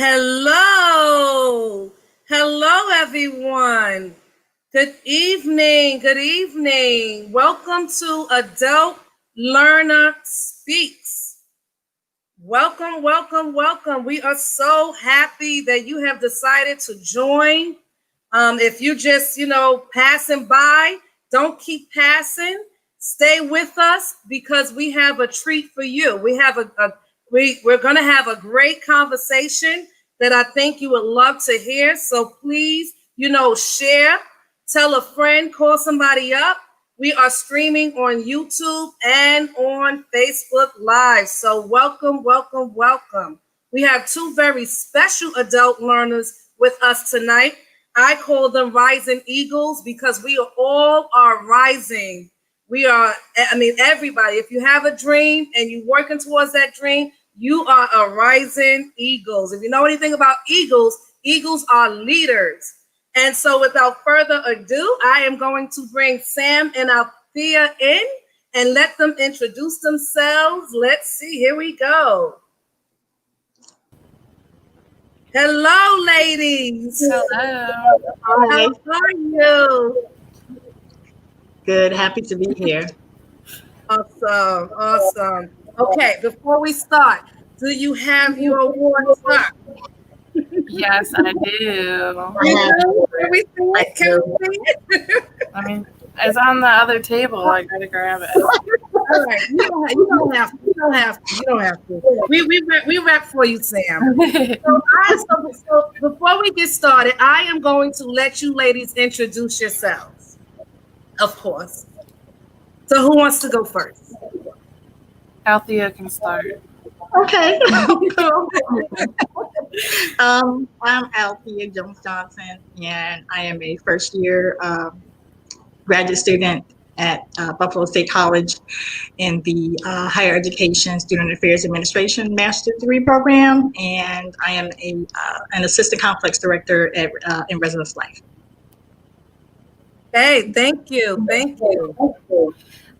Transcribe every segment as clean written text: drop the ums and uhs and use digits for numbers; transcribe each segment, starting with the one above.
Hello. Hello, everyone. Good evening. Good evening. Welcome to Adult Learner Speaks. Welcome, welcome, welcome. We are so happy that you have decided to join. If you just, passing by, don't keep passing. Stay with us because we have a treat for you. We're going to have a great conversation that I think you would love to hear. So please, share, tell a friend, call somebody up. We are streaming on YouTube and on Facebook Live. So welcome, welcome, welcome. We have two very special adult learners with us tonight. I call them Rising Eagles because we all are rising. Everybody, if you have a dream and you're working towards that dream, you are a rising Eagles. If you know anything about Eagles, Eagles are leaders. And so without further ado, I am going to bring Sam and Althea in and let them introduce themselves. Let's see, here we go. Hello, ladies. Hello. How are you? Good, happy to be here. Awesome, awesome. Okay, before we start, do you have your awards up? Yes, I do. Can we see it? Can we see it? I mean, it's on the other table. I gotta grab it. All right, you don't have to. We rep for you, Sam. So before we get started, I am going to let you ladies introduce yourselves, of course. So who wants to go first? Althea can start. Okay. I'm Althea Jones-Johnson, and I am a first-year graduate student at Buffalo State College in the Higher Education Student Affairs Administration Master's Degree Program, and I am an Assistant Complex Director at in Residence Life. Hey, thank you.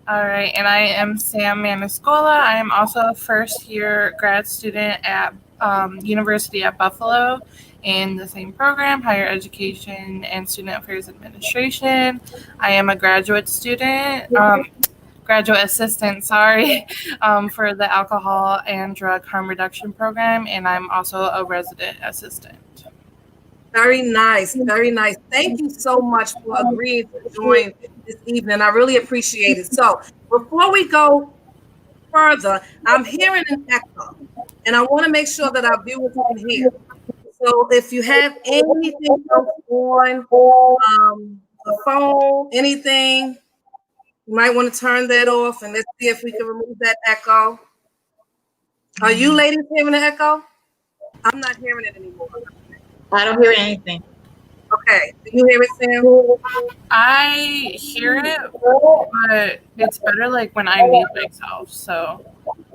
All right, and I am Sam Maniscola. I am also a first-year grad student at University at Buffalo in the same program, Higher Education and Student Affairs Administration. I am a graduate student, graduate assistant, for the Alcohol and Drug Harm Reduction Program, and I'm also a resident assistant. Very nice, very nice. Thank you so much for agreeing to join this evening. I really appreciate it. So before we go further, I'm hearing an echo, and I want to make sure that our viewers can hear. So if you have anything else on the phone, anything, you might want to turn that off, and let's see if we can remove that echo. Are you ladies hearing the echo? I'm not hearing it anymore. I don't hear anything. Okay. Do you hear it, Sam? I hear it, but it's better like when I mute myself. So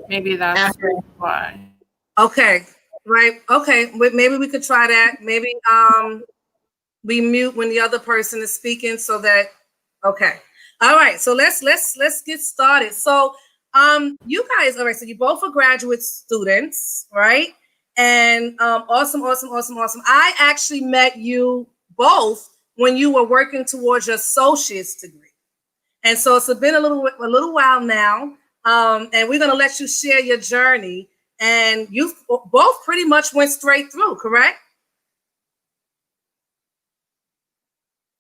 maybe that's why. Okay. Right. Okay. Maybe we could try that. Maybe we mute when the other person is speaking so that. Okay. All right. So let's get started. So you guys. All right. So you both are graduate students, right? And awesome. I actually met you both when you were working towards your associate's degree. And so it's been a little while now. And we're going to let you share your journey. And you both pretty much went straight through, correct?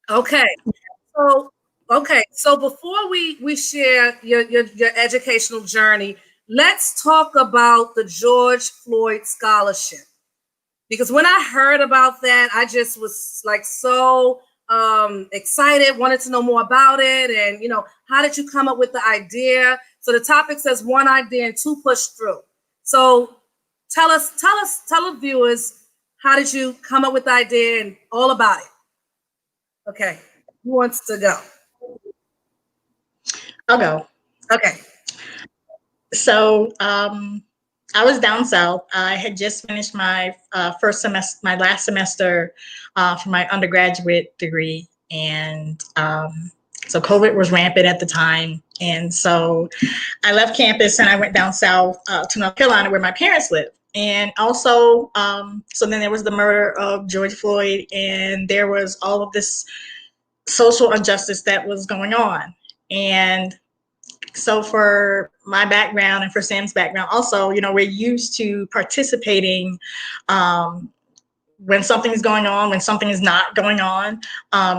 Okay. So before we share your educational journey, let's talk about the George Floyd Scholarship. Because when I heard about that, I just was like so excited, wanted to know more about it. And, how did you come up with the idea? So the topic says one idea and two push through. So tell the viewers, how did you come up with the idea and all about it? Okay, who wants to go? I'll go. Okay. So I was down south. I had just finished my last semester for my undergraduate degree, and so COVID was rampant at the time. And so I left campus and I went down south to North Carolina where my parents live. And also, so then there was the murder of George Floyd, and there was all of this social injustice that was going on. And so for my background and for Sam's background also, we're used to participating when something is going on, when something is not going on.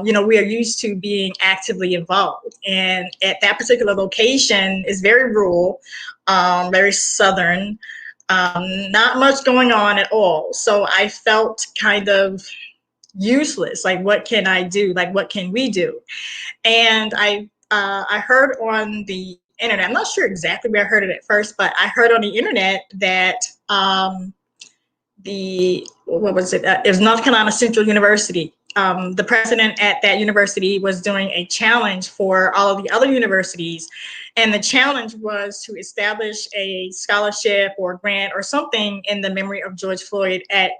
We are used to being actively involved. And at that particular location is very rural, very southern, not much going on at all. So I felt kind of useless. Like, what can I do? Like, what can we do? And I heard on the internet, I'm not sure exactly where I heard it at first, but I heard on the internet that it was North Carolina Central University. The president at that university was doing a challenge for all of the other universities. And the challenge was to establish a scholarship or grant or something in the memory of George Floyd at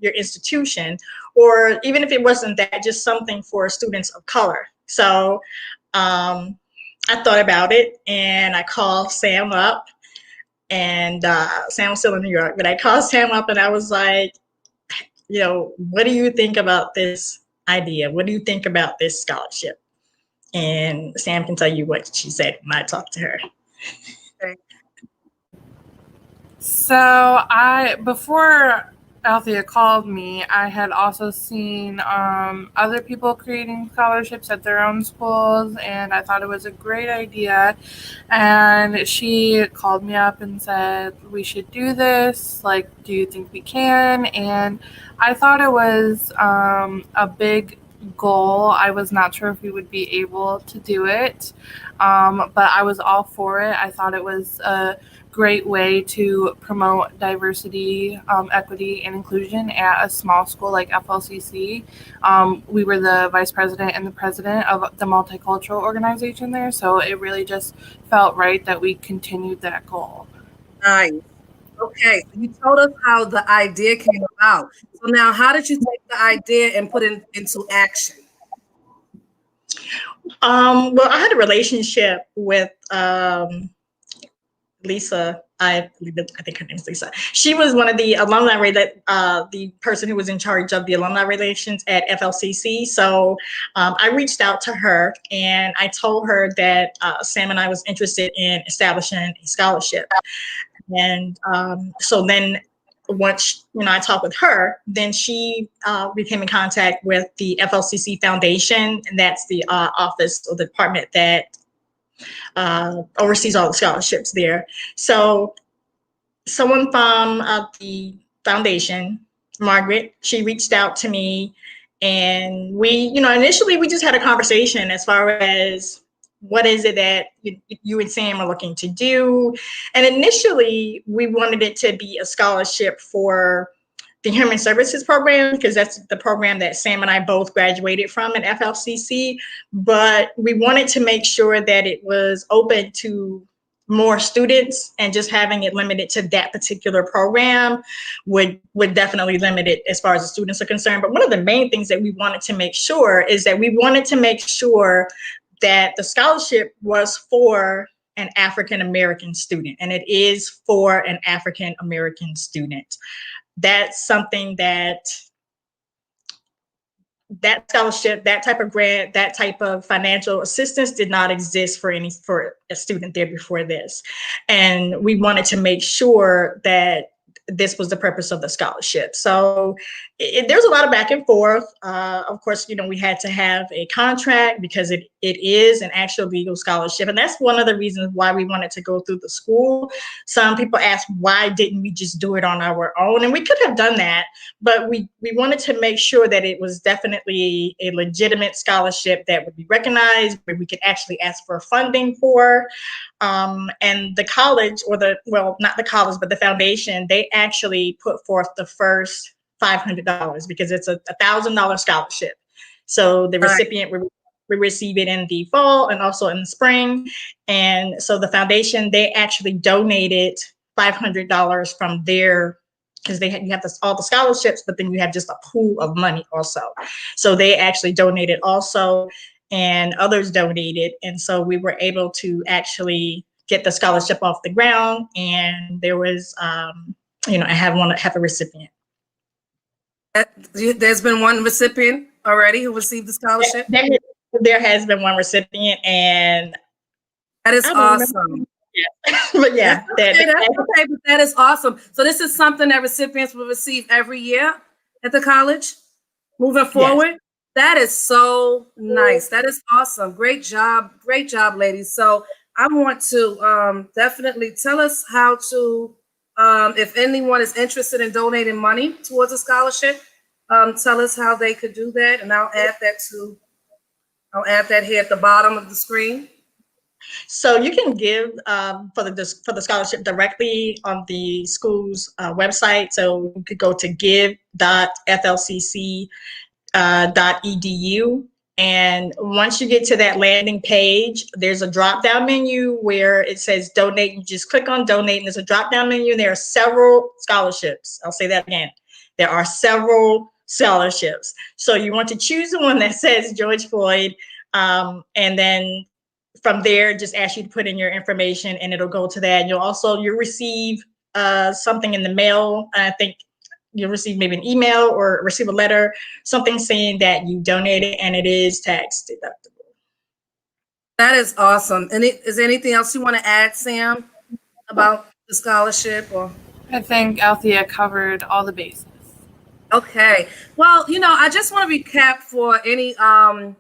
your institution, or even if it wasn't that, just something for students of color. So I thought about it, and I called Sam up, and Sam was still in New York, but I called Sam up and I was like, what do you think about this idea? What do you think about this scholarship? And Sam can tell you what she said when I talked to her. Okay. So before Althea called me, I had also seen other people creating scholarships at their own schools, and I thought it was a great idea. And she called me up and said, we should do this. Like, do you think we can? And I thought it was a big goal. I was not sure if we would be able to do it, but I was all for it. I thought it was a great way to promote diversity, equity, and inclusion at a small school like FLCC. We were the vice president and the president of the multicultural organization there, so it really just felt right that we continued that goal. Nice. Okay, you told us how the idea came about. So now, how did you take the idea and put it into action? Well, I had a relationship with Lisa. I think her name is Lisa. She was one of the alumni, the person who was in charge of the alumni relations at FLCC. So I reached out to her and I told her that Sam and I was interested in establishing a scholarship. And so then once I talked with her, then she became in contact with the FLCC Foundation, and that's the office or the department that oversees all the scholarships there. So someone from the foundation, Margaret, she reached out to me, and we, initially we just had a conversation as far as what is it that you and Sam are looking to do. And initially we wanted it to be a scholarship for the Human Services program, because that's the program that Sam and I both graduated from at FLCC. But we wanted to make sure that it was open to more students, and just having it limited to that particular program would definitely limit it as far as the students are concerned. But one of the main things that we wanted to make sure is that we wanted to make sure that the scholarship was for an African-American student, and it is for an African-American student. That's something that scholarship, that type of grant, that type of financial assistance did not exist for a student there before this. And we wanted to make sure that this was the purpose of the scholarship. So there's a lot of back and forth. Of course, we had to have a contract because it is an actual legal scholarship. And that's one of the reasons why we wanted to go through the school. Some people ask, why didn't we just do it on our own? And we could have done that, but we wanted to make sure that it was definitely a legitimate scholarship that would be recognized, where we could actually ask for funding for. And the college, not the college, but the foundation, they actually put forth the first $500 because it's a $1,000 scholarship. So the recipient will receive it in the fall and also in the spring. And so the foundation, they actually donated $500 from their, because you have all the scholarships, but then you have just a pool of money also. So they actually donated also, and others donated. And so we were able to actually get the scholarship off the ground. And there was I have a recipient. There's been one recipient already who received the scholarship? There has been one recipient, and that is awesome. But yeah, okay, but that is awesome. So this is something that recipients will receive every year at the college moving forward? Yes. That is so nice. That is awesome. Great job, ladies. So I want to definitely tell us how to, if anyone is interested in donating money towards a scholarship, tell us how they could do that, and I'll add that here at the bottom of the screen. So you can give for the scholarship directly on the school's website. So you could go to give.flcc.edu. And once you get to that landing page, there's a drop-down menu where it says donate. You just click on donate, and there's a drop-down menu, and there are several scholarships. I'll say that again. There are several scholarships. So you want to choose the one that says George Floyd, and then from there, just ask you to put in your information, and it'll go to that. And you'll receive something in the mail. I think you'll receive maybe an email or receive a letter, something saying that you donated, and it is tax deductible. That is awesome. And is there anything else you want to add, Sam, about the scholarship? Or I think Althea covered all the bases. Okay. Well, I just want to recap for anybody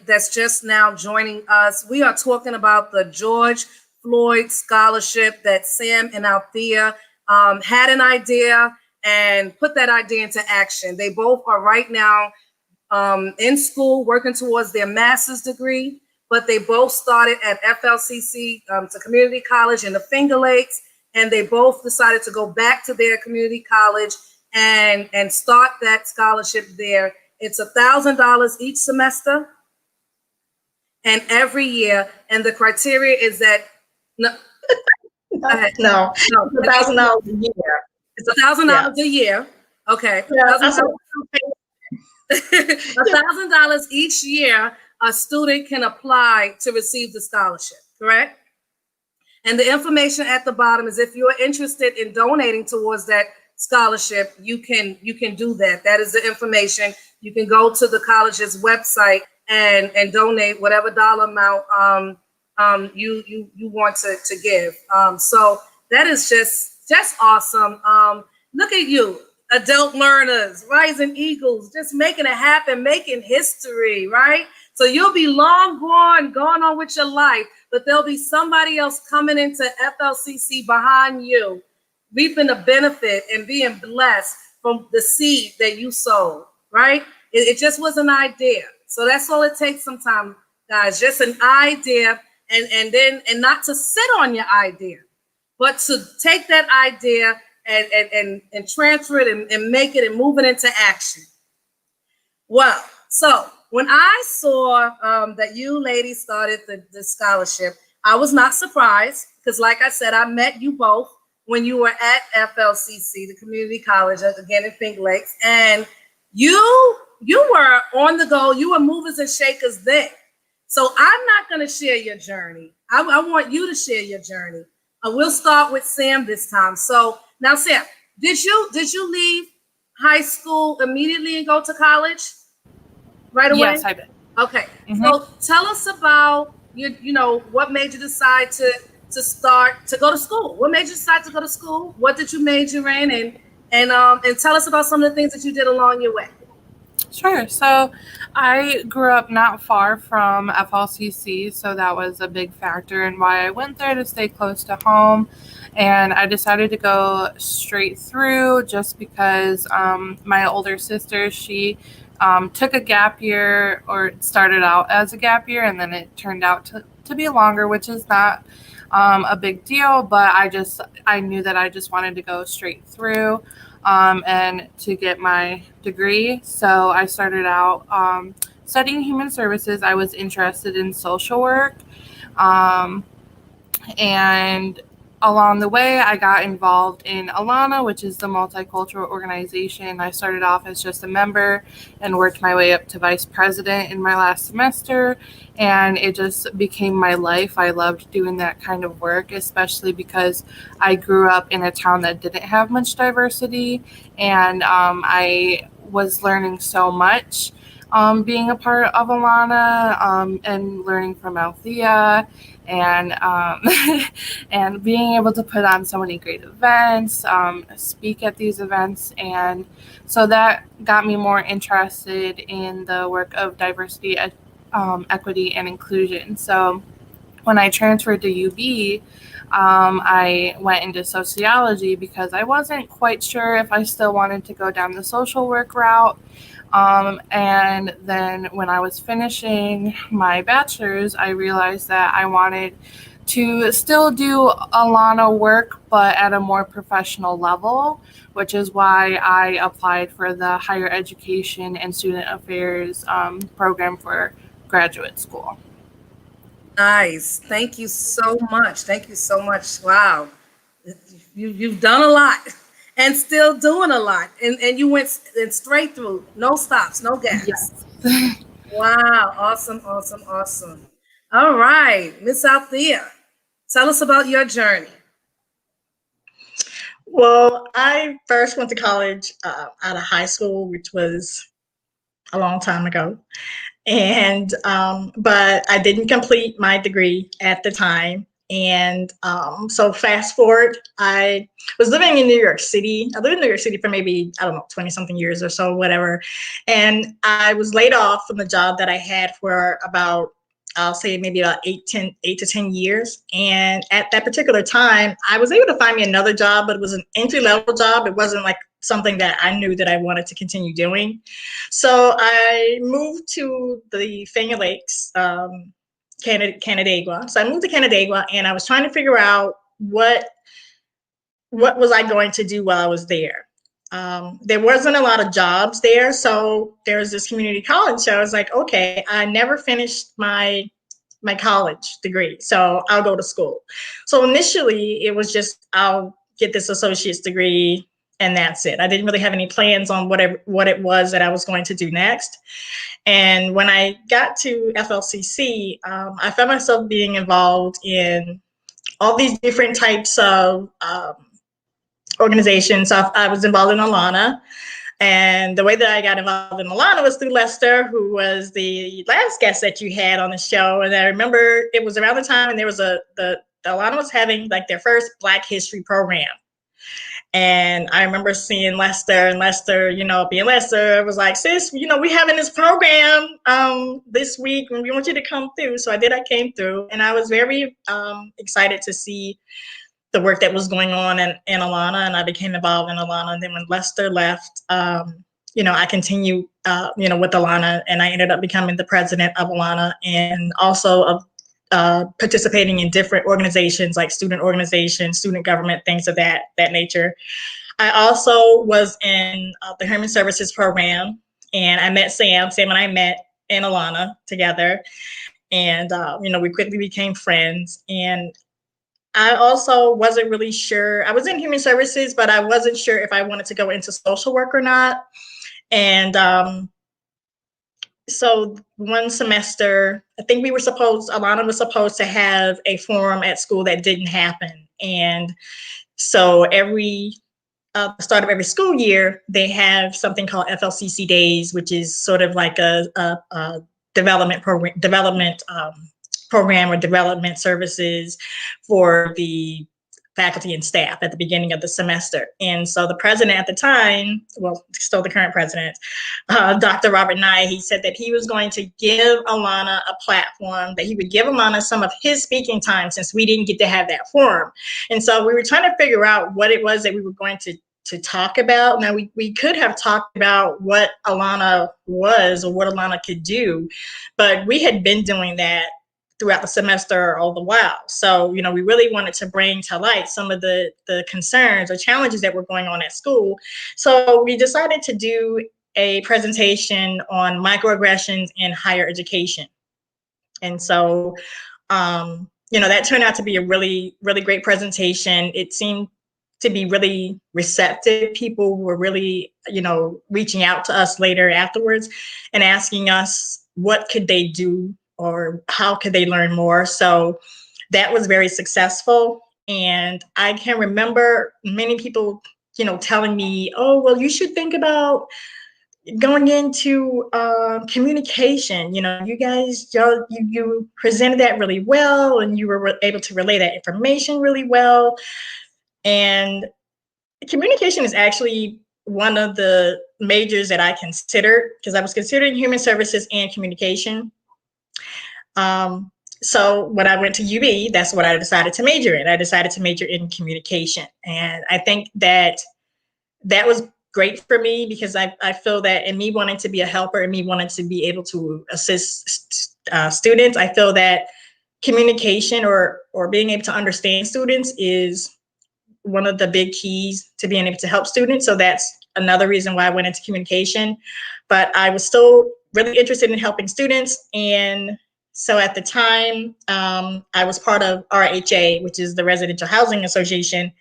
that's just now joining us. We are talking about the George Floyd scholarship that Sam and Althea had an idea and put that idea into action. They both are right now in school working towards their master's degree, but they both started at FLCC, to community college in the Finger Lakes, and they both decided to go back to their community college and start that scholarship there. It's $1,000 each semester and every year. And the criteria is that no, $1,000 a year. It's $1,000 a year. Okay. $1,000 each year a student can apply to receive the scholarship, correct? And the information at the bottom is if you're interested in donating towards that scholarship, you can do that. That is the information. You can go to the college's website and donate whatever dollar amount you want to give. So that is just awesome. Look at you, adult learners, rising eagles, just making it happen, making history, right? So you'll be long gone on with your life, but there'll be somebody else coming into FLCC behind you, reaping the benefit and being blessed from the seed that you sowed, right? It just was an idea. So that's all it takes sometimes, guys, just an idea, and not to sit on your idea, but to take that idea and transfer it and make it and move it into action. Well, so when I saw that you ladies started the scholarship, I was not surprised because, like I said, I met you both when you were at FLCC, the community college, again in Finger Lakes, and you were on the go. You were movers and shakers then. So I'm not going to share your journey. I want you to share your journey. We'll start with Sam this time. So now, Sam, did you leave high school immediately and go to college right away? Yes, I did. Okay. Mm-hmm. So tell us about what made you decide to go to school. What made you decide to go to school? What did you major in? And tell us about some of the things that you did along your way. Sure. So I grew up not far from FLCC, so that was a big factor in why I went there, to stay close to home. And I decided to go straight through just because my older sister, she took a gap year, or it started out as a gap year, and then it turned out to be longer, which is not a big deal, but I knew that I just wanted to go straight through and to get my degree. So I started out studying human services. I was interested in social work, and along the way, I got involved in Alana, which is the multicultural organization. I started off as just a member and worked my way up to vice president in my last semester, and it just became my life. I loved doing that kind of work, especially because I grew up in a town that didn't have much diversity, and I was learning so much being a part of Alana and learning from Althea and and being able to put on so many great events, speak at these events. And so that got me more interested in the work of diversity, equity, and inclusion. So when I transferred to UB, I went into sociology because I wasn't quite sure if I still wanted to go down the social work route. And then when I was finishing my bachelor's, I realized that I wanted to still do Alana work, but at a more professional level, which is why I applied for the Higher Education and Student Affairs program for graduate school. Nice. Thank you so much. Thank you so much. Wow. You've done a lot and still doing a lot. And you went straight through. No stops, no gaps. Yes. Wow. Awesome, awesome, awesome. All right. Miss Althea, tell us about your journey. Well, I first went to college out of high school, which was a long time ago. And but I didn't complete my degree at the time. And so fast forward, I was living in New York City. I lived in New York City for maybe, I don't know, 20 something years or so, whatever. And I was laid off from the job that I had for about, I'll say maybe about 8 to 10 years. And at that particular time, I was able to find me another job, but it was an entry-level job. It wasn't like something that I knew that I wanted to continue doing. So I moved to the Finger Lakes, Canandaigua. So I moved to Canandaigua, and I was trying to figure out what was I going to do while I was there. There wasn't a lot of jobs there, so there was this community college. So I was like, okay, I never finished my college degree, so I'll go to school. So initially, it was just I'll get this associate's degree, and that's it. I didn't really have any plans on what it was that I was going to do next. And when I got to FLCC, I found myself being involved in all these different types of organizations. So I was involved in Alana. And the way that I got involved in Yolonda was through Lester, who was the last guest that you had on the show. And I remember it was around the time and there was Yolonda was having like their first Black History program. And I remember seeing Lester, and Lester, being Lester, was like, sis, we having this program this week and we want you to come through. So I came through, and I was very excited to see the work that was going on in Alana, and I became involved in Alana. And then when Lester left, I continued, with Alana, and I ended up becoming the president of Alana, and also of participating in different organizations like student organizations, student government, things of that nature. I also was in the Human Services program, and I met Sam. Sam and I met in Alana together, and we quickly became friends. And I also wasn't really sure. I was in Human Services, but I wasn't sure if I wanted to go into social work or not. And so one semester, I think Alana was supposed to have a forum at school that didn't happen. And so the start of every school year, they have something called FLCC Days, which is sort of like a development program or development services for the faculty and staff at the beginning of the semester. And so the president at the time, well, still the current president, Dr. Robert Nye, he said that he was going to give Alana a platform, that he would give Alana some of his speaking time since we didn't get to have that forum. And so we were trying to figure out what it was that we were going to talk about. Now, we could have talked about what Alana was or what Alana could do, but we had been doing that throughout the semester all the while. So, we really wanted to bring to light some of the concerns or challenges that were going on at school. So we decided to do a presentation on microaggressions in higher education. And so that turned out to be a really, really great presentation. It seemed to be really receptive. People were really, reaching out to us later afterwards and asking us what could they do or how could they learn more. So that was very successful. And I can remember many people, telling me, oh, well, you should think about going into communication. You guys, you presented that really well, and you were able to relay that information really well. And communication is actually one of the majors that I considered, because I was considering human services and communication. So when I went to UB, that's what I decided to major in. I decided to major in communication. And I think that was great for me, because I feel that in me wanting to be a helper and me wanting to be able to assist students, I feel that communication or being able to understand students is one of the big keys to being able to help students. So that's another reason why I went into communication. But I was still really interested in helping students. And so at the time, I was part of RHA, which is the Residential Housing Association.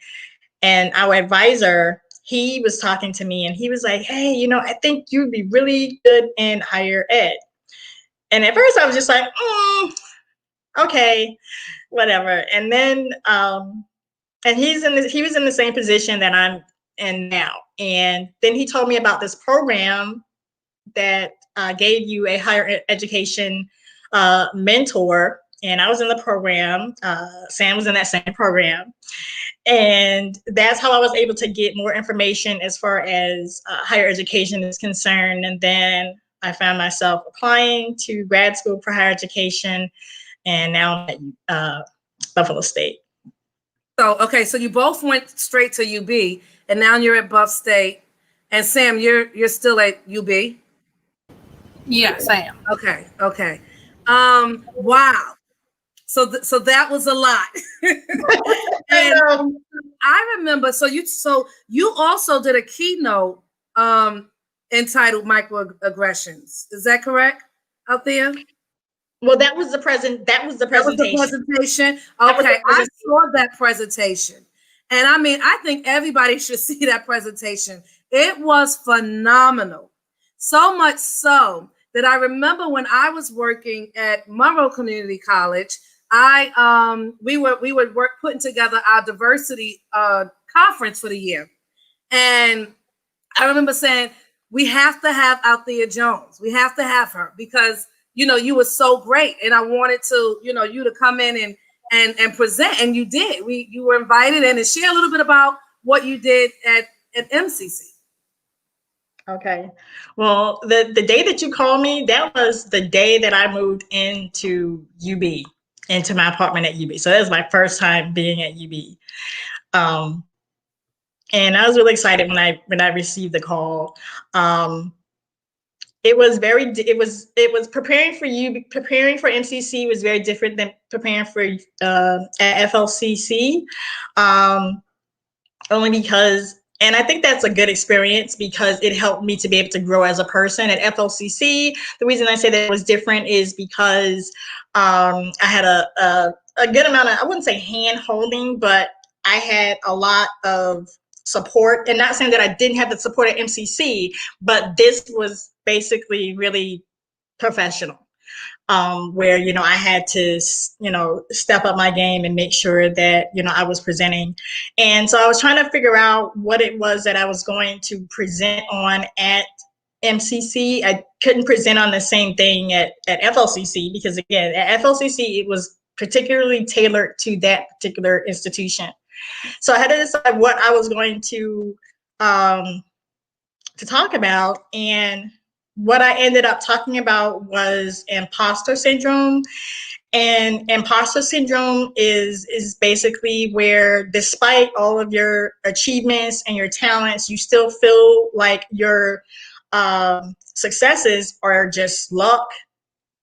And our advisor, he was talking to me and he was like, hey, I think you'd be really good in higher ed. And at first I was just like, okay, whatever. And then, and he was in the same position that I'm in now. And then he told me about this program that gave you a higher education mentor. And I was in the program. Sam was in that same program. And that's how I was able to get more information as far as higher education is concerned. And then I found myself applying to grad school for higher education. And now I'm at Buffalo State. So you both went straight to UB, and now you're at Buff State. And Sam, you're still at UB? Yes, I am. Okay. Wow. So that was a lot. And I remember. So you also did a keynote entitled "Microaggressions." Is that correct, Althea? Well, that was the presentation. That was the presentation. Okay, I saw that presentation, and I think everybody should see that presentation. It was phenomenal, so much so that I remember when I was working at Monroe Community College, we were putting together our diversity conference for the year, and I remember saying we have to have Althea Jones. We have to have her because you were so great, and I wanted to you to come in and present, and you did. You were invited in, and share a little bit about what you did at MCC. Okay. Well, the day that you called me, that was the day that I moved into UB, into my apartment at UB. So that was my first time being at UB. And I was really excited when I received the call. It was preparing for MCC was very different than preparing for at FLCC. Only because, and I think that's a good experience because it helped me to be able to grow as a person. At FLCC, the reason I say that it was different is because I had a good amount of, I wouldn't say hand holding, but I had a lot of support. And not saying that I didn't have the support at MCC, but this was basically really professional. Where, I had to, step up my game and make sure that, I was presenting. And so I was trying to figure out what it was that I was going to present on at MCC. I couldn't present on the same thing at FLCC because, again, at FLCC, it was particularly tailored to that particular institution. So I had to decide what I was going to talk about. And what I ended up talking about was impostor syndrome. And impostor syndrome is basically where, despite all of your achievements and your talents, you still feel like your successes are just luck,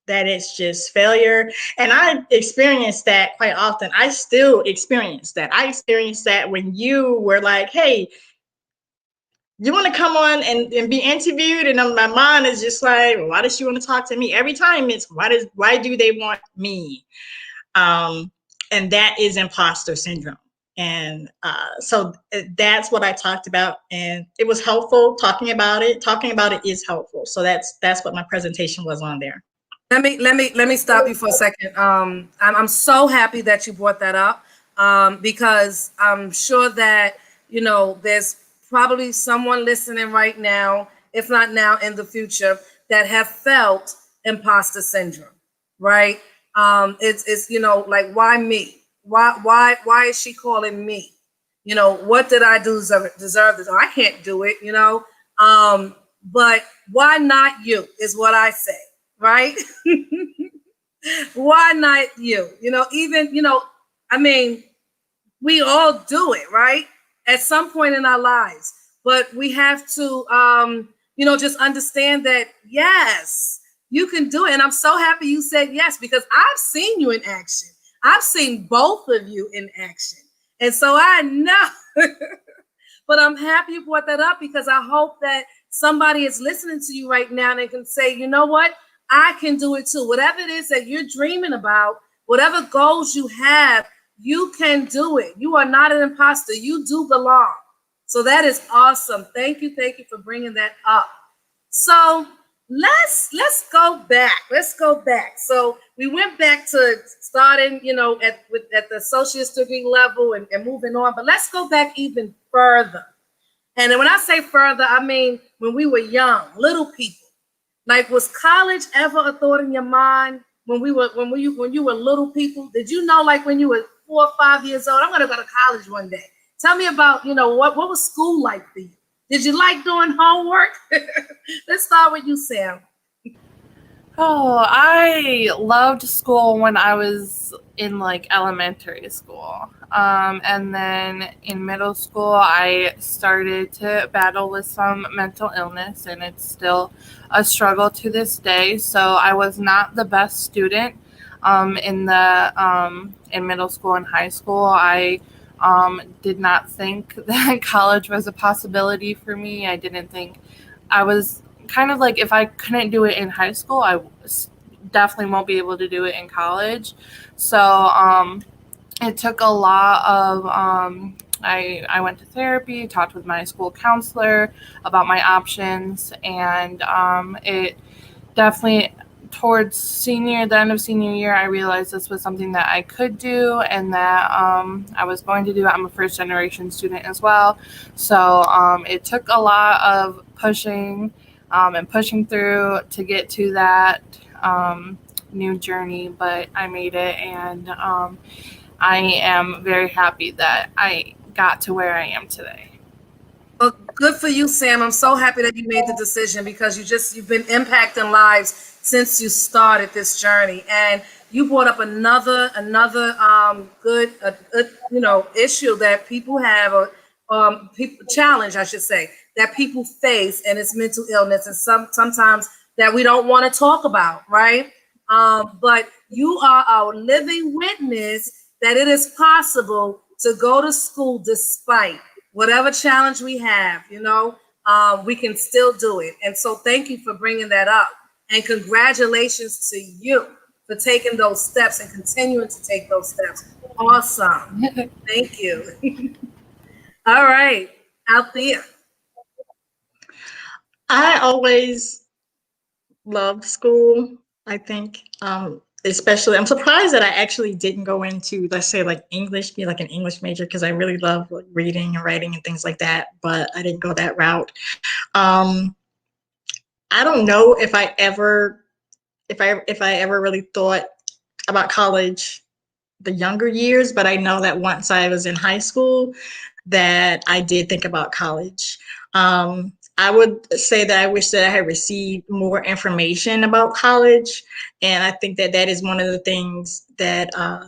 that it's just failure. And I experienced that quite often. I still experience that. I experienced that when you were like, hey, you want to come on and be interviewed? And my mind is just like, why does she want to talk to me? Every time it's, why do they want me? and that is imposter syndrome. And so that's what I talked about, and it was helpful talking about it. Talking about it is helpful. So that's what my presentation was on there. Let me stop you for a second. I'm so happy that you brought that up, because I'm sure that, you know, there's probably someone listening right now, if not now, in the future, that have felt imposter syndrome, right? It's you know, like, why me? Why is she calling me? You know, what did I do to deserve this? Oh, I can't do it, you know. But why not you is what I say, right? Why not you? You know, even, you know, I mean, we all do it, right? At some point in our lives. But we have to, you know, just understand that, yes, you can do it. And I'm so happy you said yes, because I've seen you in action. I've seen both of you in action. And so I know. But I'm happy you brought that up, because I hope that somebody is listening to you right now and they can say, you know what? I can do it too. Whatever it is that you're dreaming about, whatever goals you have, you can do it. You are not an imposter. You do belong. So that is awesome. Thank you for bringing that up. So let's go back. Let's go back. So we went back to starting, you know, at the associate's degree level and moving on. But let's go back even further. And when I say further, I mean when we were young, little people. Like, was college ever a thought in your mind when you were little people? Did you know, like, when you were 4 or 5 years old, I'm gonna go to college one day? Tell me about, you know, what was school like for you? Did you like doing homework? Let's start with you, Sam. Oh, I loved school when I was in like elementary school. And then in middle school, I started to battle with some mental illness, and it's still a struggle to this day. So I was not the best student in middle school and high school. I did not think that college was a possibility for me. I didn't think I was kind of like, if I couldn't do it in high school, I definitely won't be able to do it in college. So it took a lot of I went to therapy, talked with my school counselor about my options, and it definitely, towards the end of senior year, I realized this was something that I could do and that I was going to do. I'm a first generation student as well. So it took a lot of pushing and pushing through to get to that new journey, but I made it, and I am very happy that I got to where I am today. Well, good for you, Sam. I'm so happy that you made the decision, because you've been impacting lives since you started this journey. And you brought up another good you know, issue that people have, or challenge, I should say, that people face, and it's mental illness, and sometimes that we don't want to talk about, right? But you are our living witness that it is possible to go to school despite whatever challenge we have. You know, we can still do it. And so thank you for bringing that up, and congratulations to you for taking those steps and continuing to take those steps. Awesome. Thank you. All right, Althea. I always loved school. I think, especially, I'm surprised that I actually didn't go into, let's say, like English, be like an English major, because I really love like reading and writing and things like that. But I didn't go that route. I don't know if I ever really thought about college the younger years, but I know that once I was in high school, that I did think about college. I would say that I wish that I had received more information about college, and I think that that is one of the things that a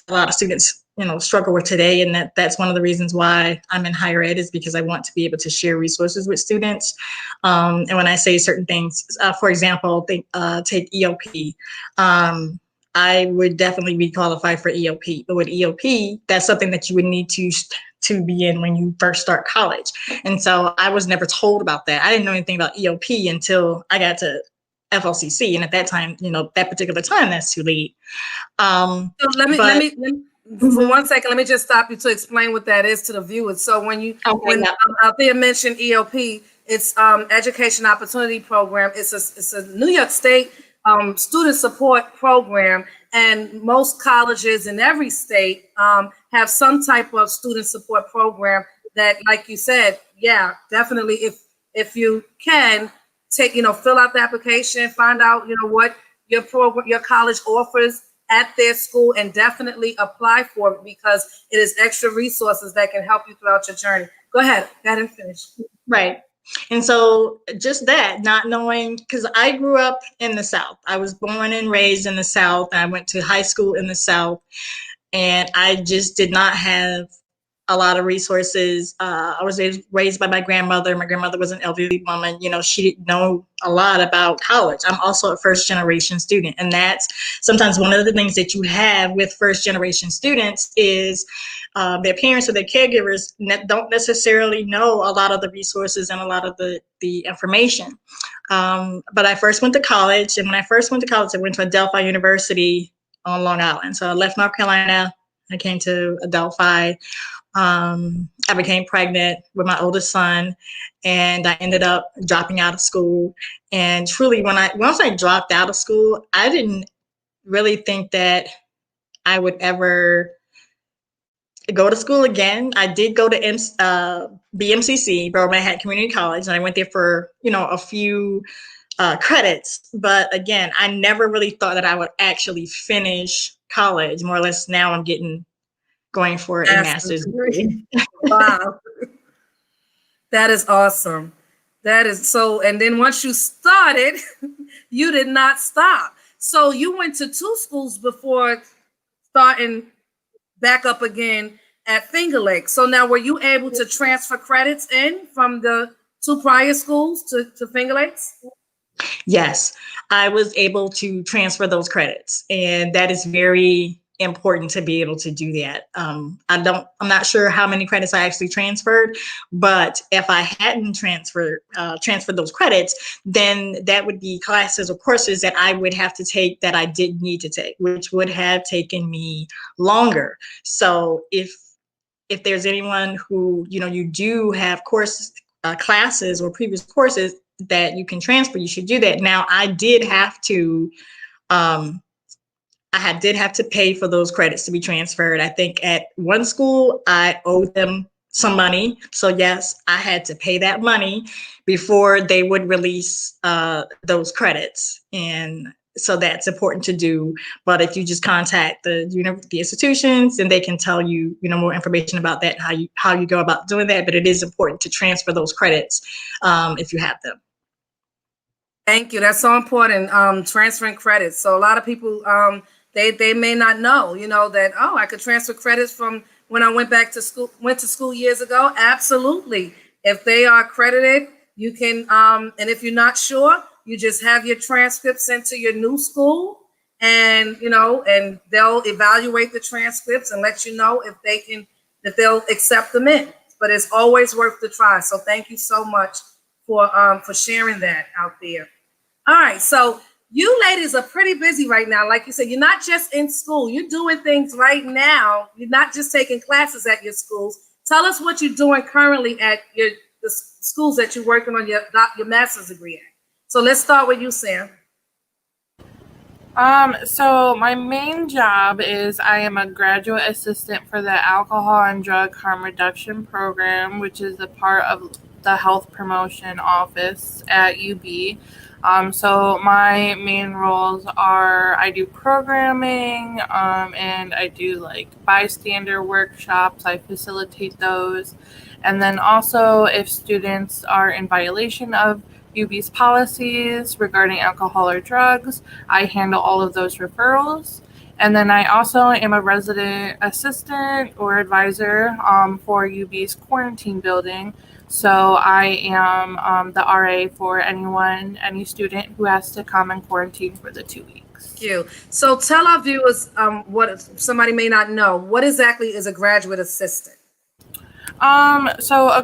lot of students, you know, struggle with today, and that's one of the reasons why I'm in higher ed, is because I want to be able to share resources with students. And when I say certain things, for example, take EOP. I would definitely be qualified for EOP, but with EOP, that's something that you would need to be in when you first start college. And so I was never told about that. I didn't know anything about EOP until I got to FLCC, and at that time, you know, that particular time, that's too late. So let For 1 second, let me just stop you to explain what that is to the viewers. So when Althea mentioned EOP, it's Education Opportunity Program. It's a New York State student support program, and most colleges in every state have some type of student support program that, like you said, yeah, definitely. If you can take, fill out the application, find out, what your program, your college offers at their school, and definitely apply for it, because it is extra resources that can help you throughout your journey. Go ahead and finish. Right. And so just that, not knowing, because I grew up in the South. I was born and raised in the South. And I went to high school in the South, and I just did not have a lot of resources. I was raised by my grandmother. My grandmother was an elderly woman. She didn't know a lot about college. I'm also a first generation student. And that's sometimes one of the things that you have with first generation students is their parents or their caregivers don't necessarily know a lot of the resources and a lot of the information. But I first went to college. And when I first went to college, I went to Adelphi University on Long Island. So I left North Carolina. I came to Adelphi. I became pregnant with my oldest son, and I ended up dropping out of school. And truly, once I dropped out of school, I didn't really think that I would ever go to school again. I did go to BMCC, Borough Manhattan Community College, and I went there for a few credits. But again, I never really thought that I would actually finish college. More or less, now I'm going for a master's degree. Wow. That is awesome. That is so. And then once you started, you did not stop. So you went to 2 schools before starting back up again at Finger Lakes. So now, were you able to transfer credits in from the 2 prior schools to Finger Lakes? Yes, I was able to transfer those credits, and that is very important to be able to do that. I'm not sure how many credits I actually transferred, but if I hadn't transferred those credits, then that would be classes or courses that I would have to take that I didn't need to take, which would have taken me longer. So if there's anyone who, you do have classes or previous courses that you can transfer, you should do that. Now, I did have to pay for those credits to be transferred. I think at one school, I owed them some money. So yes, I had to pay that money before they would release those credits. And so that's important to do. But if you just contact the institutions, and they can tell you, more information about that, how you go about doing that. But it is important to transfer those credits if you have them. Thank you. That's so important. Transferring credits. So a lot of people, they may not know, that, I could transfer credits from when I went to school years ago. Absolutely. If they are accredited, you can, and if you're not sure, you just have your transcripts sent to your new school, and, and they'll evaluate the transcripts and let you know if they'll accept them in. But it's always worth the try. So thank you so much for sharing that out there. All right. So you ladies are pretty busy right now. Like you said, you're not just in school. You're doing things right now. You're not just taking classes at your schools. Tell us what you're doing currently at the schools that you're working on your master's degree at. So let's start with you, Sam. So my main job is I am a graduate assistant for the Alcohol and Drug Harm Reduction Program, which is a part of the Health Promotion Office at UB. So my main roles are I do programming, and I do bystander workshops. I facilitate those. And then also if students are in violation of UB's policies regarding alcohol or drugs, I handle all of those referrals. And then I also am a resident assistant or advisor for UB's quarantine building. So I am the RA for any student who has to come and quarantine for the 2 weeks. Thank you. So tell our viewers what somebody may not know. What exactly is a graduate assistant? So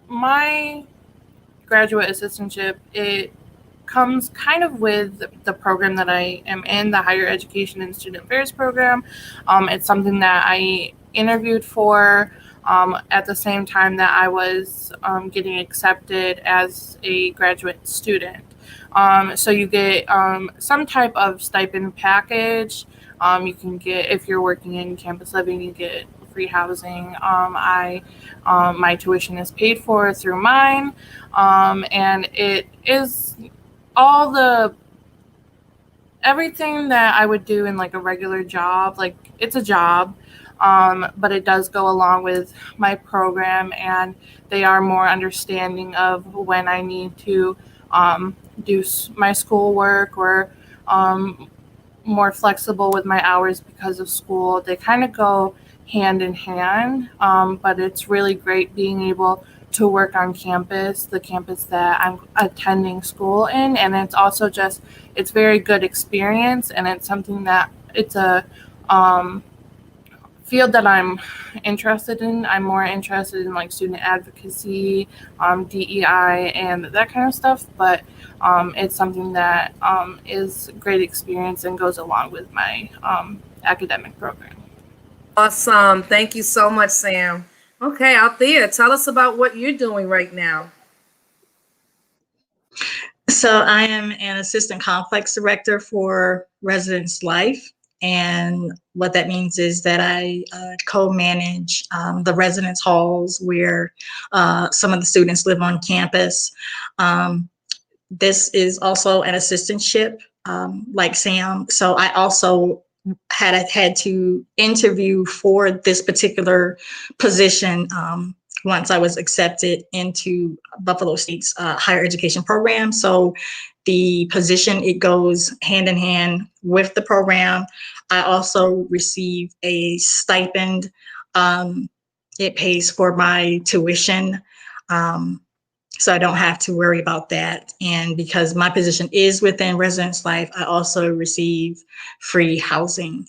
my graduate assistantship, it comes kind of with the program that I am in, the Higher Education and Student Affairs program. It's something that I interviewed for at the same time that I was getting accepted as a graduate student. So you get some type of stipend package. You can get, if you're working in campus living, you get free housing. My tuition is paid for through mine, and it is everything that I would do in like a regular job. Like, it's a job, but it does go along with my program, and they are more understanding of when I need to do my schoolwork, or more flexible with my hours because of school. They kind of go hand in hand, but it's really great being able to work on campus, the campus that I'm attending school in. And it's also just, it's very good experience, and it's something that it's a field that I'm interested in. I'm more interested in like student advocacy, DEI, and that kind of stuff. But it's something that is great experience and goes along with my academic program. Awesome. Thank you so much, Sam. Okay, Althea, tell us about what you're doing right now. So I am an assistant complex director for Residence Life. And what that means is that I co-manage the residence halls where some of the students live on campus. This is also an assistantship, like Sam. So I also had to interview for this particular position once I was accepted into Buffalo State's higher education program. So the position, it goes hand in hand with the program. I also receive a stipend. It pays for my tuition. So I don't have to worry about that. And because my position is within Residence Life, I also receive free housing.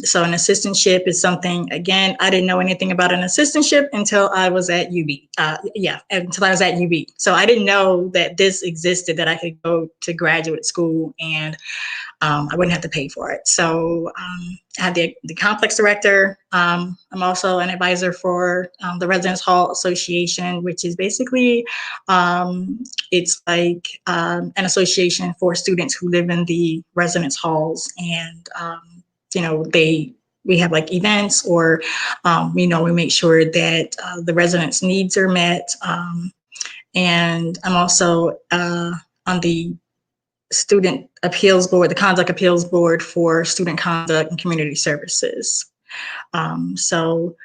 So an assistantship is something, again, I didn't know anything about an assistantship until I was at until I was at UB. So I didn't know that this existed, that I could go to graduate school and I wouldn't have to pay for it. So I have the complex director. I'm also an advisor for the Residence Hall Association, which is basically, it's like an association for students who live in the residence halls. And, you know, we have like events, or, you know, we make sure that the residents' needs are met. And I'm also on the Student Appeals Board, the Conduct Appeals Board for Student Conduct and Community Services. So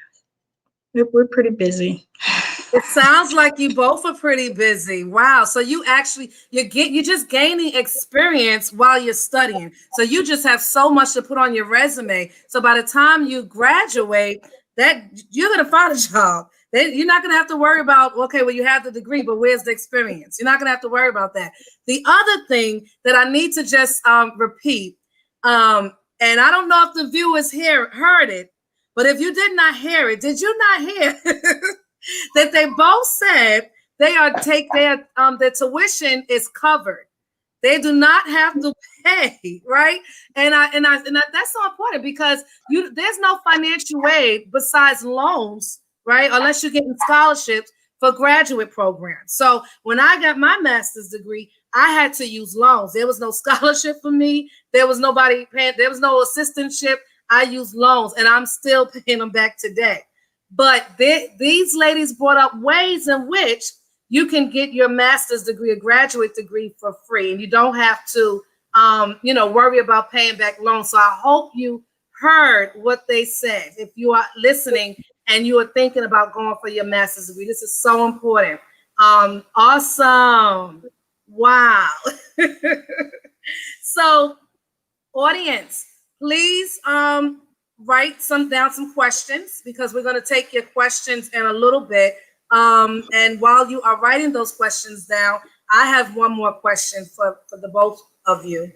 we're pretty busy. It sounds like you both are pretty busy. Wow. So you're just gaining experience while you're studying. So you just have so much to put on your resume. So by the time you graduate, that you're going to find a job. You're not going to have to worry about, okay, well, you have the degree, but where's the experience? You're not going to have to worry about that. The other thing that I need to just repeat, and I don't know if the viewers heard it, but if you did not hear it, did you not hear that they both said their tuition is covered? They do not have to pay, right? And that's so important, because there's no financial aid besides loans, right? Unless you're getting scholarships for graduate programs. So when I got my master's degree, I had to use loans. There was no scholarship for me. There was nobody paying. There was no assistantship. I used loans, and I'm still paying them back today. But these ladies brought up ways in which you can get your master's degree, a graduate degree, for free, and you don't have to, worry about paying back loans. So I hope you heard what they said. If you are listening and you are thinking about going for your master's degree, this is so important. Awesome. Wow. So, audience, please write down some questions, because we're going to take your questions in a little bit. And while you are writing those questions down, I have one more question for the both of you.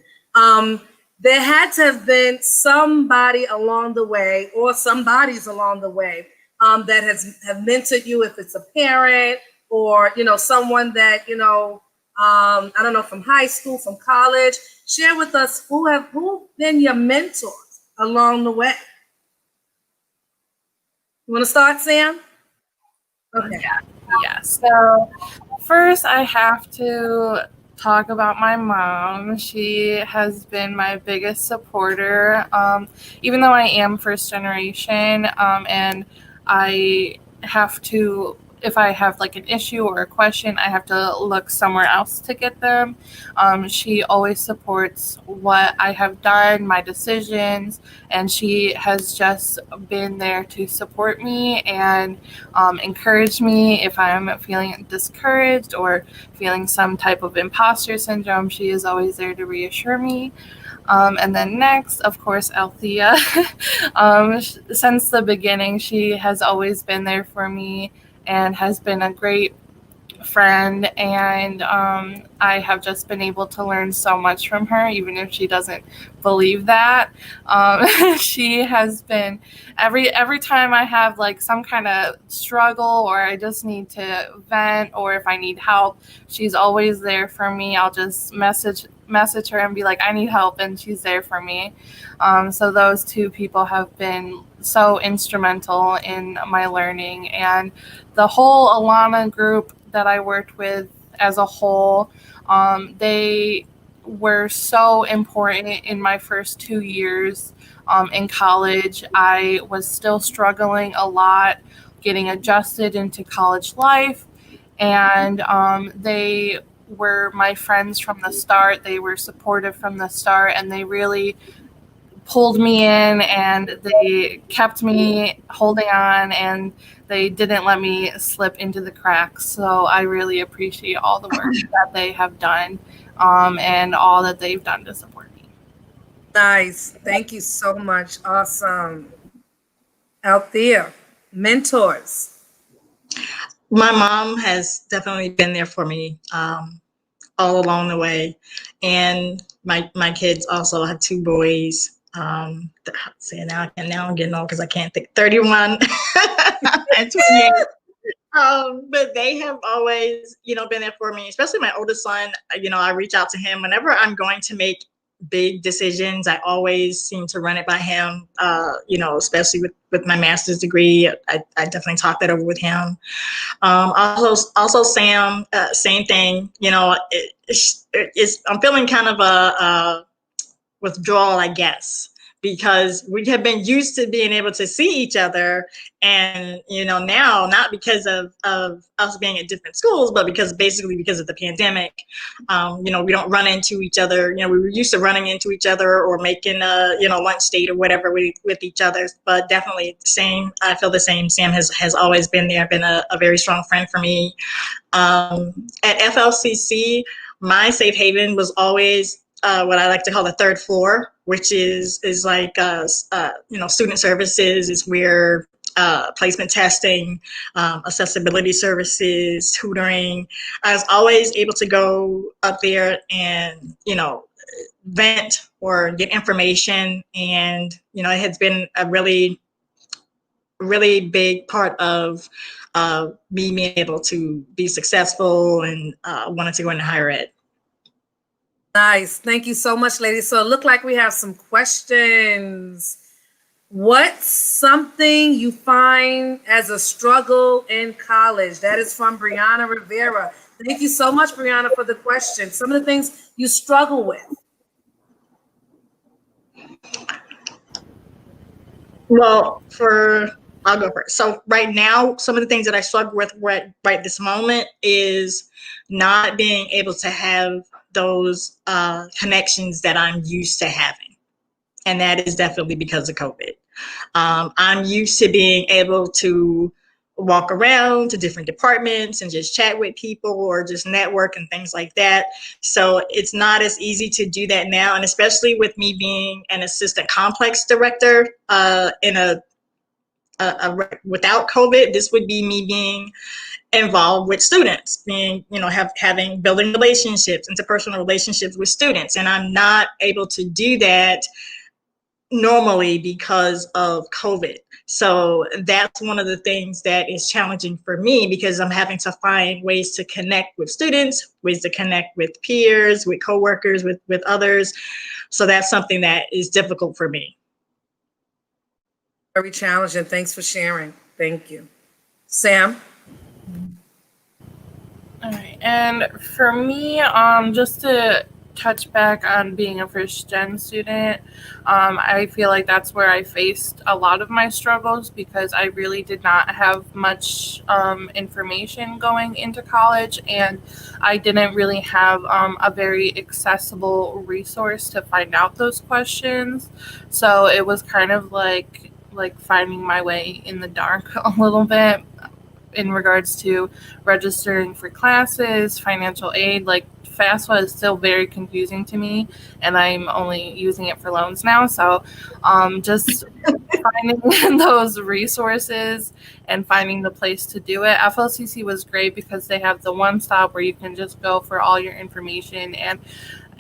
There had to have been somebody along the way, or somebody's along the way, that have mentored you, if it's a parent or, someone that, I don't know, from high school, from college. Share with us who been your mentors along the way. You want to start, Sam? Okay. Yeah. So first, I have to talk about my mom. She has been my biggest supporter, even though I am first generation, and I have to, if I have like an issue or a question, I have to look somewhere else to get them. She always supports what I have done, my decisions, and she has just been there to support me and encourage me if I'm feeling discouraged or feeling some type of imposter syndrome. She is always there to reassure me. And then next, of course, Althea. Since the beginning, she has always been there for me and has been a great friend, and I have just been able to learn so much from her, even if she doesn't believe that. She has been every time I have like some kind of struggle or I just need to vent or if I need help, she's always there for me. I'll just message her and be like, I need help, and she's there for me. So those two people have been so instrumental in my learning, and the whole Alana group that I worked with as a whole, they were so important in my first 2 years in college. I was still struggling a lot getting adjusted into college life, and they were my friends from the start. They were supportive from the start, and they really pulled me in and they kept me holding on, and they didn't let me slip into the cracks. So I really appreciate all the work that they have done, and all that they've done to support me. Nice. Thank you so much. Awesome. Althea, mentors. My mom has definitely been there for me all along the way, and my kids also have 2 boys. See, now I'm getting old because I can't think. 31 and 28. But they have always, been there for me, especially my oldest son. I reach out to him whenever I'm going to make big decisions. I always seem to run it by him, especially with my master's degree. I definitely talk that over with him. Also Sam, same thing. I'm feeling kind of a withdrawal, I guess, because we have been used to being able to see each other, and now, not because of us being at different schools, but because of the pandemic. We don't run into each other. We were used to running into each other or making a lunch date or whatever with each other, but definitely the same. I feel the same. Sam has always been there, been a very strong friend for me. At FLCC, my safe haven was always what I like to call the 3rd floor, which is like student services is where placement testing, accessibility services, tutoring. I was always able to go up there and vent or get information, and it has been a really, really big part of me being able to be successful and wanted to go into higher ed. Nice. Thank you so much, ladies. So it looked like we have some questions. What's something you find as a struggle in college? That is from Brianna Rivera. Thank you so much, Brianna, for the question. Some of the things you struggle with. Well, I'll go first. So right now, some of the things that I struggle with right this moment is not being able to have those connections that I'm used to having. And that is definitely because of COVID. I'm used to being able to walk around to different departments and just chat with people or just network and things like that. So it's not as easy to do that now. And especially with me being an assistant complex director without COVID, this would be me being involved with students, being, building relationships, interpersonal relationships with students. And I'm not able to do that normally because of COVID. So that's one of the things that is challenging for me, because I'm having to find ways to connect with students, ways to connect with peers, with coworkers, with others. So that's something that is difficult for me. Very challenging. Thanks for sharing. Thank you. Sam? All right. And for me, just to touch back on being a first-gen student, I feel like that's where I faced a lot of my struggles, because I really did not have much information going into college, and I didn't really have a very accessible resource to find out those questions. So it was kind of like finding my way in the dark a little bit in regards to registering for classes, financial aid. Like FAFSA is still very confusing to me, and I'm only using it for loans now. So just finding those resources and finding the place to do it. FLCC was great because they have the one stop where you can just go for all your information, and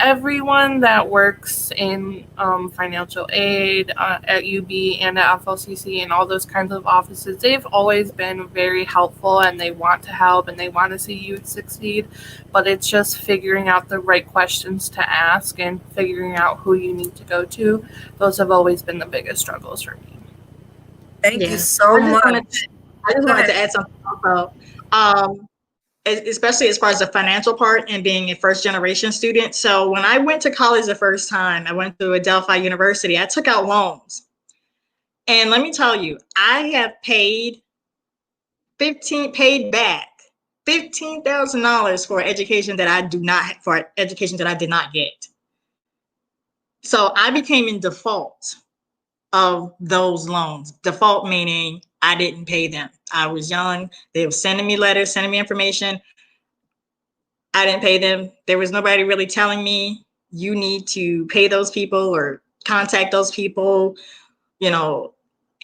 everyone that works in financial aid at UB and at FLCC and all those kinds of offices, they've always been very helpful, and they want to help and they want to see you succeed. But it's just figuring out the right questions to ask and figuring out who you need to go to. Those have always been the biggest struggles for me. Thank you so much. I just wanted to add something also. Especially as far as the financial part and being a first generation student. So when I went to college the first time, I went to Adelphi University, I took out loans. And let me tell you, I have paid back $15,000 for education that I did not get. So I became in default of those loans. Default meaning I didn't pay them. I was young. They were sending me letters, sending me information. I didn't pay them. There was nobody really telling me you need to pay those people or contact those people,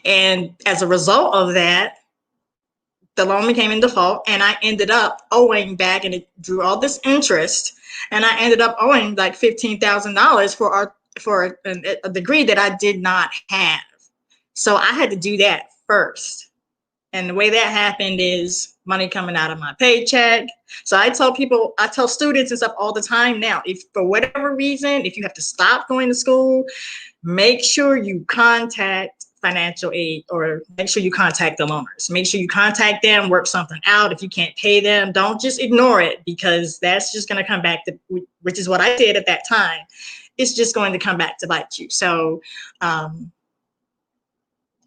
and as a result of that, the loan became in default, and I ended up owing back, and it drew all this interest, and I ended up owing like $15,000 for a degree that I did not have. So I had to do that first. And the way that happened is money coming out of my paycheck. So I tell students and stuff all the time now, if for whatever reason, if you have to stop going to school, make sure you contact financial aid, or make sure you contact the loaners. Make sure you contact them, work something out. If you can't pay them, don't just ignore it, because that's just going to come back to, which is what I did at that time. It's just going to come back to bite you. So,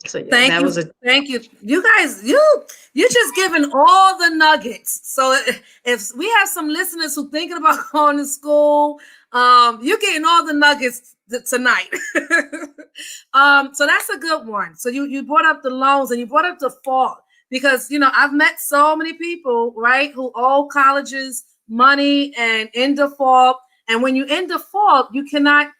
thank you. You guys, you're just giving all the nuggets. So if we have some listeners who thinking about going to school, you're getting all the nuggets tonight. So that's a good one. So you brought up the loans, and you brought up default, because I've met so many people, right, who owe colleges money and in default. And when you in default, you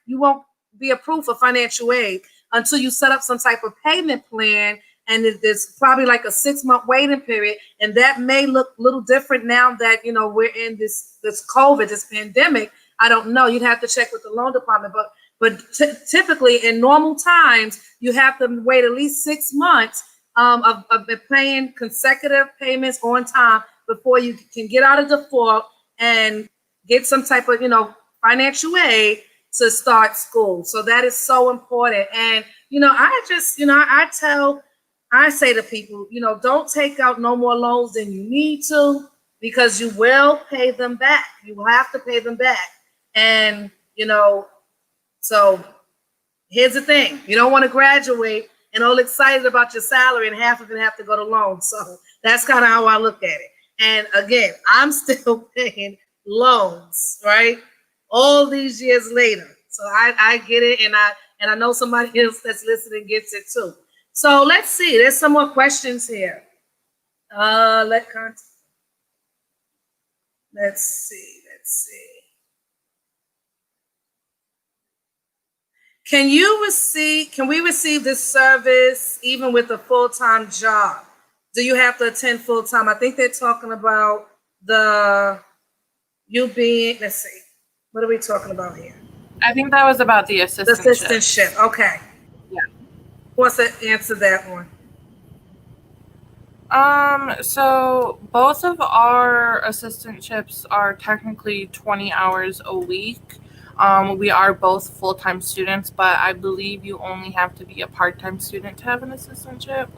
won't be approved for financial aid until you set up some type of payment plan. And there's probably like a 6-month waiting period. And that may look a little different now that, we're in this COVID, this pandemic. I don't know. You'd have to check with the loan department. But typically in normal times, you have to wait at least 6 months of paying consecutive payments on time before you can get out of default and get some type of, financial aid to start school. So that is so important. And, I say to people, don't take out no more loans than you need to, because you will pay them back. You will have to pay them back. And, so here's the thing. You don't want to graduate and all excited about your salary and half of it have to go to loans. So that's kind of how I look at it. And again, I'm still paying loans, right? All these years later. So I get it, and I know somebody else that's listening gets it too. So let's see. There's some more questions here. Let's see. Can we receive this service even with a full-time job? Do you have to attend full-time? I think they're talking about you being, let's see. What are we talking about here? I think that was about the assistantship. Okay. wants to answer that one? So both of our assistantships are technically 20 hours a week. We are both full-time students, but I believe you only have to be a part-time student to have an assistantship.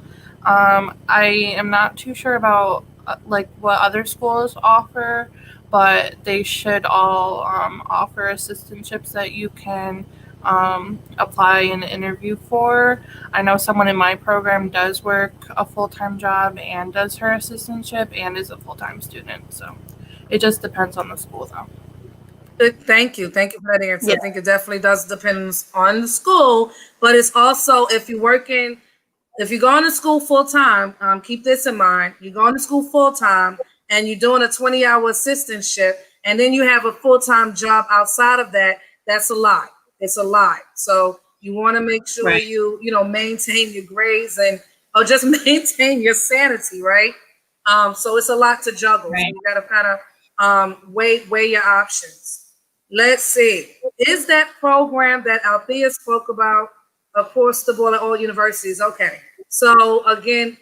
I am not too sure about like what other schools offer, but they should all offer assistantships that you can apply and interview for. I know someone in my program does work a full-time job and does her assistantship and is a full-time student. So it just depends on the school, though. Good. Thank you. Thank you for that answer. Yeah. I think it definitely does depend on the school, but it's also if you're going to school full time, keep this in mind. You're going to school full time and you're doing a 20-hour assistantship, and then you have a full-time job outside of that. That's a lot. It's a lot. So you want to make sure Right. you maintain your grades or just maintain your sanity, right? So it's a lot to juggle. Right. So you got to kind of weigh your options. Let's see. Is that program that Althea spoke about across the board at all universities? Okay. So again,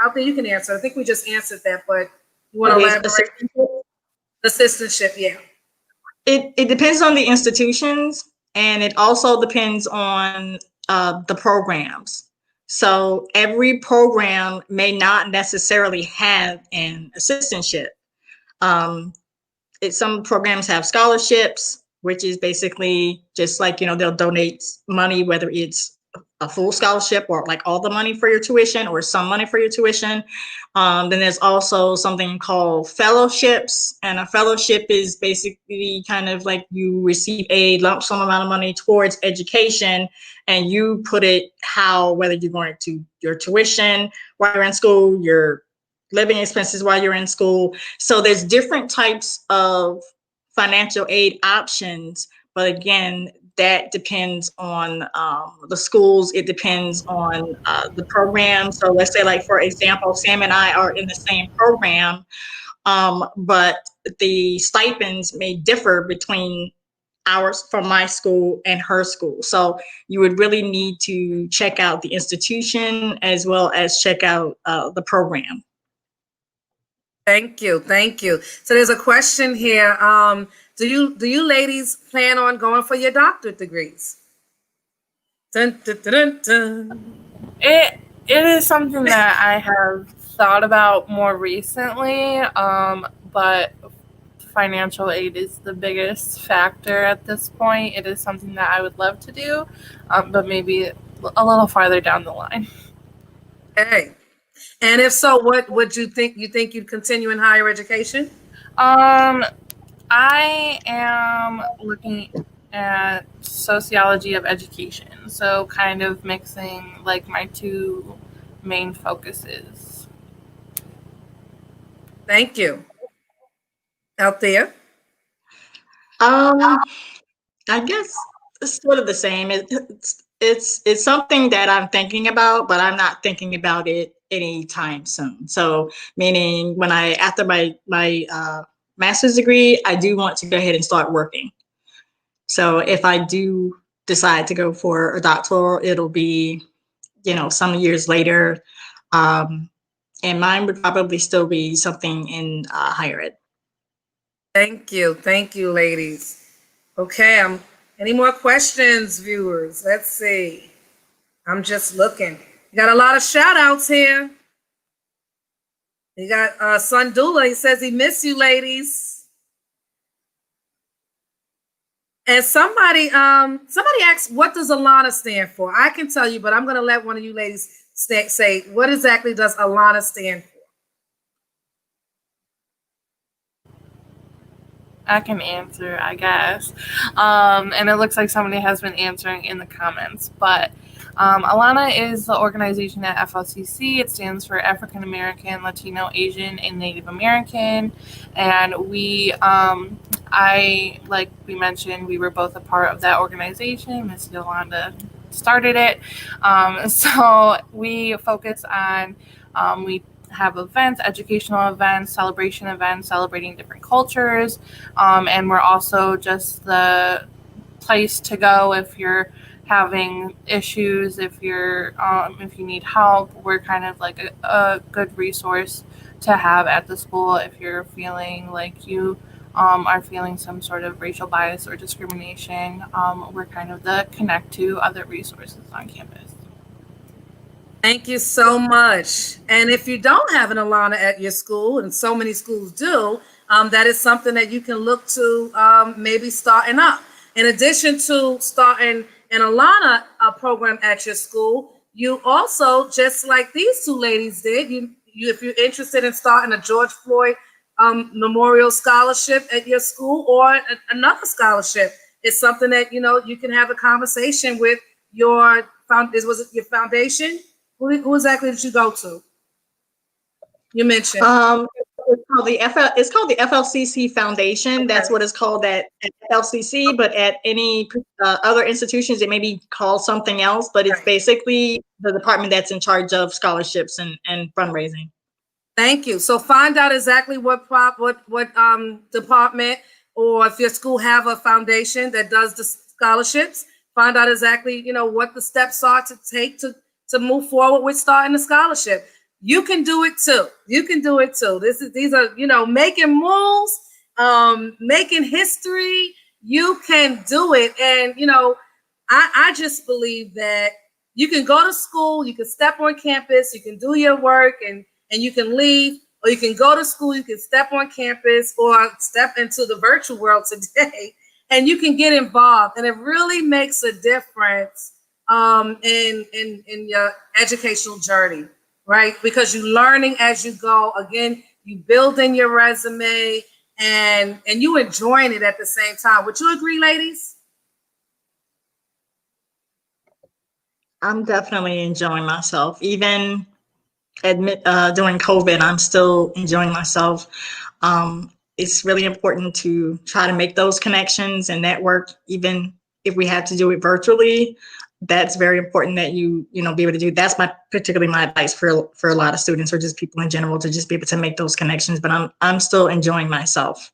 Althea, you can answer. I think we just answered that, but you want to elaborate? Assistantship, yeah. It depends on the institutions, and it also depends on the programs. So every program may not necessarily have an assistantship. Some programs have scholarships, which is basically just like, they'll donate money, whether it's a full scholarship or like all the money for your tuition or some money for your tuition. Then there's also something called fellowships, and a fellowship is basically kind of like you receive a lump sum amount of money towards education, and you put it whether you're going to your tuition while you're in school, your living expenses while you're in school. So there's different types of financial aid options, but again, that depends on the schools. It depends on the program. So let's say, like, for example, Sam and I are in the same program, but the stipends may differ between ours from my school and her school. So you would really need to check out the institution as well as check out the program. Thank you. So there's a question here. Do you ladies plan on going for your doctorate degrees? Dun, dun, dun, dun, dun. It is something that I have thought about more recently, but financial aid is the biggest factor at this point. It is something that I would love to do, but maybe a little farther down the line. Okay. And if so, what would you think? You think you'd continue in higher education? I am looking at sociology of education, so kind of mixing like my two main focuses. Thank you. Althea? I guess it's sort of the same. It's something that I'm thinking about, but I'm not thinking about it anytime soon. So meaning after my master's degree, I do want to go ahead and start working. So if I do decide to go for a doctoral, it'll be, some years later. And mine would probably still be something in higher ed. Thank you, ladies. Okay, any more questions, viewers? Let's see. I'm just looking. You got a lot of shout outs here. You got Sundula. He says he miss you, ladies. And somebody asked, what does Alana stand for? I can tell you, but I'm going to let one of you ladies say, what exactly does Alana stand for? I can answer, I guess. And it looks like somebody has been answering in the comments. But Alana is the organization at FLCC. It stands for African American, Latino, Asian, and Native American. And like we mentioned, we were both a part of that organization. Miss Yolonda started it. So we focus on, we have events, educational events, celebration events, celebrating different cultures. And we're also just the place to go if you're having issues, if you need help, we're kind of like a good resource to have at the school if you're feeling like you are feeling some sort of racial bias or discrimination. We're kind of the connect to other resources on campus. Thank you so much. And if you don't have an Alana at your school, and so many schools do, that is something that you can look to maybe starting up. In addition to starting an Alana program at your school, you also, just like these two ladies did, you if you're interested in starting a George Floyd Memorial Scholarship at your school or another scholarship, it's something that, you can have a conversation with your foundation? Who exactly did you go to? You mentioned. It's called the FLCC Foundation. Okay. That's what it's called at FLCC, but at any other institutions, it may be called something else, but it's basically the department that's in charge of scholarships and fundraising. Thank you. So find out exactly what department, or if your school have a foundation that does the scholarships, find out exactly, what the steps are to take to move forward with starting a scholarship. You can do it too. These are, making moves, making history. You can do it. And, I just believe that you can go to school, you can step on campus, you can do your work and you can leave, or you can go to school, you can step on campus or step into the virtual world today, and you can get involved. And it really makes a difference in your educational journey, right? Because you're learning as you go. Again, you building your resume and you enjoying it at the same time. Would you agree, ladies? I'm definitely enjoying myself. Even during COVID, I'm still enjoying myself. It's really important to try to make those connections and network, even if we have to do it virtually. That's very important that you be able to do. That's particularly my advice for a lot of students or just people in general, to just be able to make those connections. But I'm still enjoying myself.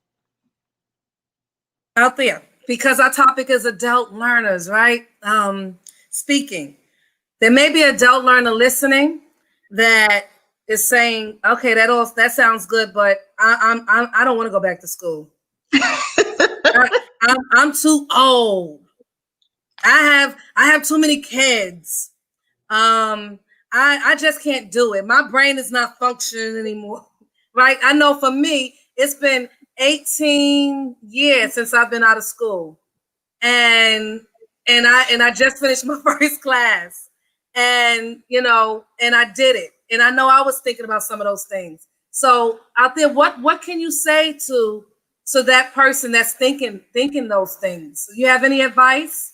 Althea, because our topic is adult learners, right? Speaking. There may be an adult learner listening that is saying, "Okay, that sounds good, but I don't want to go back to school. I'm too old. I have too many kids. I just can't do it. My brain is not functioning anymore." Right? I know for me, it's been 18 years since I've been out of school, and I just finished my first class. And, and I did it. And I know I was thinking about some of those things. So out there, what can you say to that person that's thinking those things? You have any advice?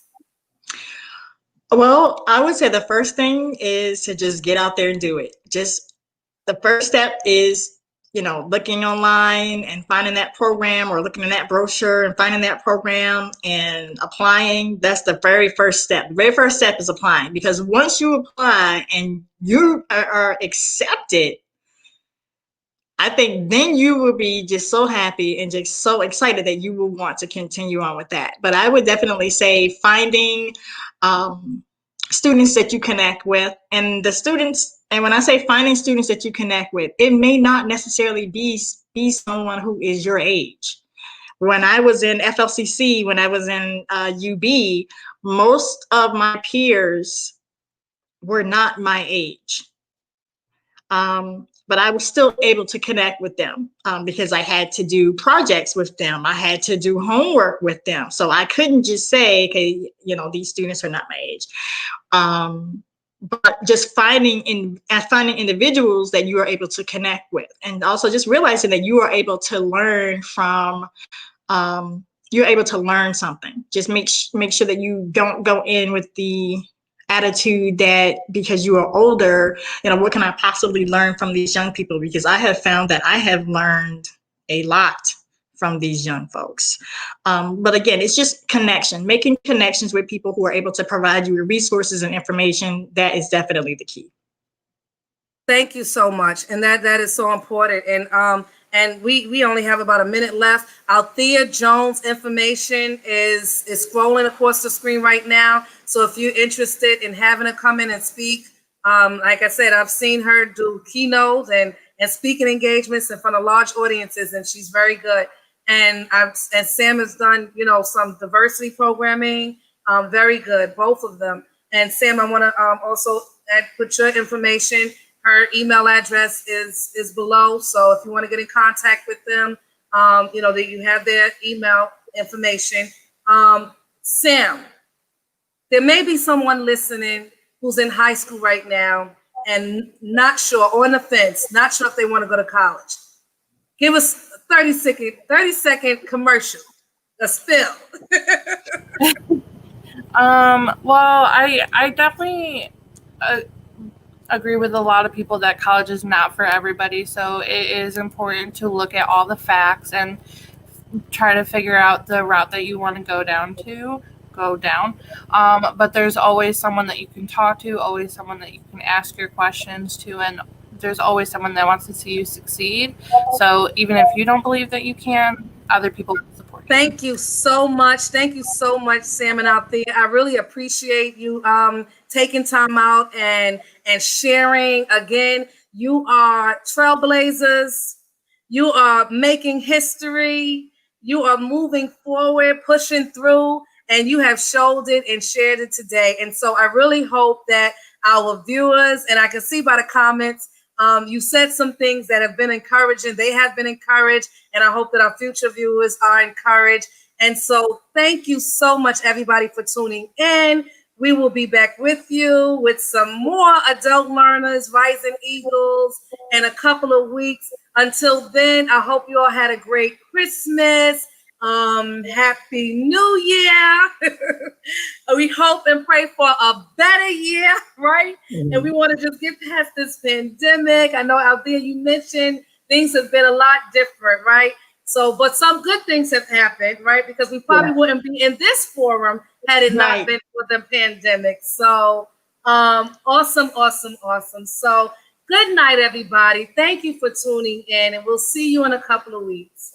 Well, I would say the first thing is to just get out there and do it. Just the first step is, looking online and finding that program, or looking in that brochure and finding that program and applying. That's the very first step. The very first step is applying, because once you apply and you are accepted, I think then you will be just so happy and just so excited that you will want to continue on with that. But I would definitely say finding students that you connect with, and the students. And when I say finding students that you connect with, it may not necessarily be someone who is your age. When I was in FLCC, when I was in UB, most of my peers were not my age. But I was still able to connect with them because I had to do projects with them. I had to do homework with them. So I couldn't just say, okay, these students are not my age. But just finding individuals that you are able to connect with, and also just realizing that you are able to learn from, you're able to learn something. Just make sure that you don't go in with the attitude that because you are older, what can I possibly learn from these young people? Because I have found that I have learned a lot from these young folks. But again, it's just making connections with people who are able to provide you with resources and information. That is definitely the key. Thank you so much. And that is so important. And And we only have about a minute left. Althea Jones information is scrolling across the screen right now. So if you're interested in having her come in and speak, like I said, I've seen her do keynotes and speaking engagements in front of large audiences, and she's very good. And Sam has done, some diversity programming, very good, both of them. And Sam, I want to also put your information. Her email address is below, so if you want to get in contact with them, that you have their email information. Sam, there may be someone listening who's in high school right now and not sure, or on the fence, not sure if they want to go to college. Give us a 30-second commercial, a spill. Well, I definitely agree with a lot of people that college is not for everybody. So it is important to look at all the facts and try to figure out the route that you want to go down. But there's always someone that you can talk to, always someone that you can ask your questions to, and there's always someone that wants to see you succeed. So even if you don't believe that you can, other people will support you. Thank you so much. Thank you so much, Sam and Althea. I really appreciate you taking time out and sharing. Again, you are trailblazers. You are making history. You are moving forward, pushing through, and you have showed it and shared it today. And so I really hope that our viewers, and I can see by the comments, you said some things that have been encouraging. They have been encouraged, and I hope that our future viewers are encouraged. And so thank you so much, everybody, for tuning in. We will be back with you with some more adult learners, Rising Eagles, in a couple of weeks. Until then, I hope you all had a great Christmas. Happy New Year. We hope and pray for a better year, right? Mm-hmm. And we want to just get past this pandemic. I know, Althea, you mentioned things have been a lot different, right? So, but some good things have happened, right? Because we probably wouldn't be in this forum had it not been for the pandemic. So, awesome. So, good night, everybody. Thank you for tuning in, and we'll see you in a couple of weeks.